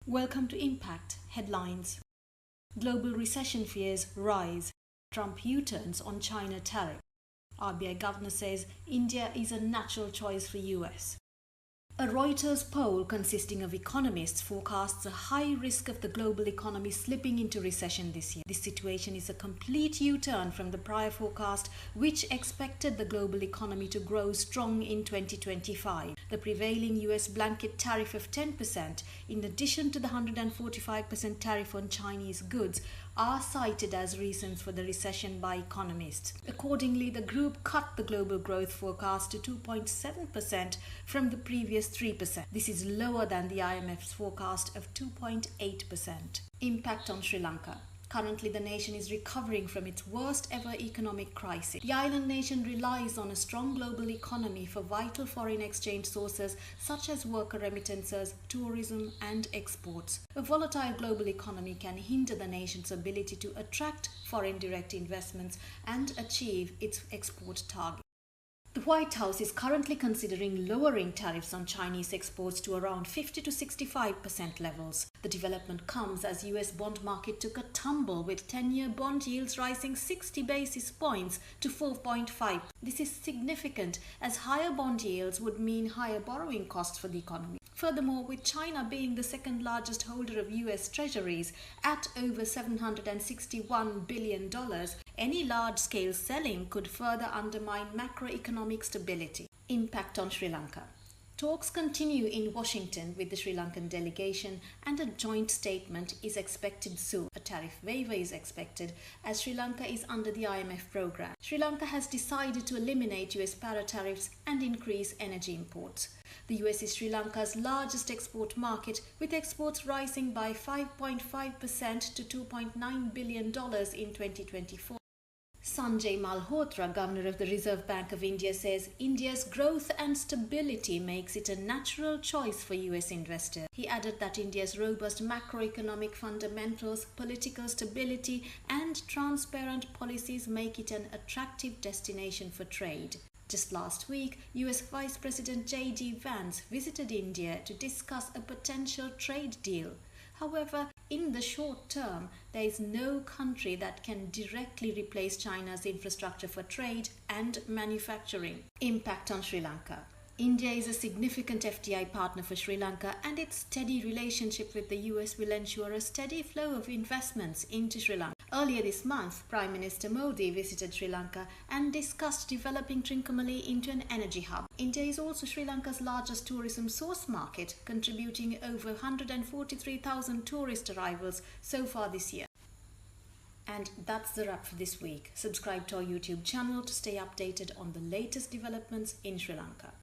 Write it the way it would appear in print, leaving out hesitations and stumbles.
Welcome to Impact Headlines. Global recession fears rise. Trump U-turns on China tariff. RBI governor says India is a natural choice for US. A Reuters poll consisting of economists forecasts a high risk of the global economy slipping into recession this year. This situation is a complete U-turn from the prior forecast, which expected the global economy to grow strong in 2025. The prevailing US blanket tariff of 10%, in addition to the 145% tariff on Chinese goods, are cited as reasons for the recession by economists. Accordingly, the group cut the global growth forecast to 2.7% from the previous 3%. This is lower than the IMF's forecast of 2.8%. Impact on Sri Lanka. Currently, the nation is recovering from its worst ever economic crisis. The island nation relies on a strong global economy for vital foreign exchange sources such as worker remittances, tourism, and exports. A volatile global economy can hinder the nation's ability to attract foreign direct investments and achieve its export targets. The White House is currently considering lowering tariffs on Chinese exports to around 50 to 65% levels. The development comes as US bond market took a tumble, with 10-year bond yields rising 60 basis points to 4.5. This is significant, as higher bond yields would mean higher borrowing costs for the economy. Furthermore, with China being the second largest holder of US treasuries at over $761 billion, any large-scale selling could further undermine macroeconomic stability. Impact on Sri Lanka. Talks continue in Washington with the Sri Lankan delegation, and a joint statement is expected soon. A tariff waiver is expected as Sri Lanka is under the IMF program. Sri Lanka has decided to eliminate US para-tariffs and increase energy imports. The US is Sri Lanka's largest export market, with exports rising by 5.5% to $2.9 billion in 2024. Sanjay Malhotra, Governor of the Reserve Bank of India, says India's growth and stability makes it a natural choice for US investors. He added that India's robust macroeconomic fundamentals, political stability, and transparent policies make it an attractive destination for trade. Just last week, US Vice President J.D. Vance visited India to discuss a potential trade deal. However, in the short term, there is no country that can directly replace China's infrastructure for trade and manufacturing. Impact on Sri Lanka. India is a significant FDI partner for Sri Lanka, and its steady relationship with the US will ensure a steady flow of investments into Sri Lanka. Earlier this month, Prime Minister Modi visited Sri Lanka and discussed developing Trincomalee into an energy hub. India is also Sri Lanka's largest tourism source market, contributing over 143,000 tourist arrivals so far this year. And that's the wrap for this week. Subscribe to our YouTube channel to stay updated on the latest developments in Sri Lanka.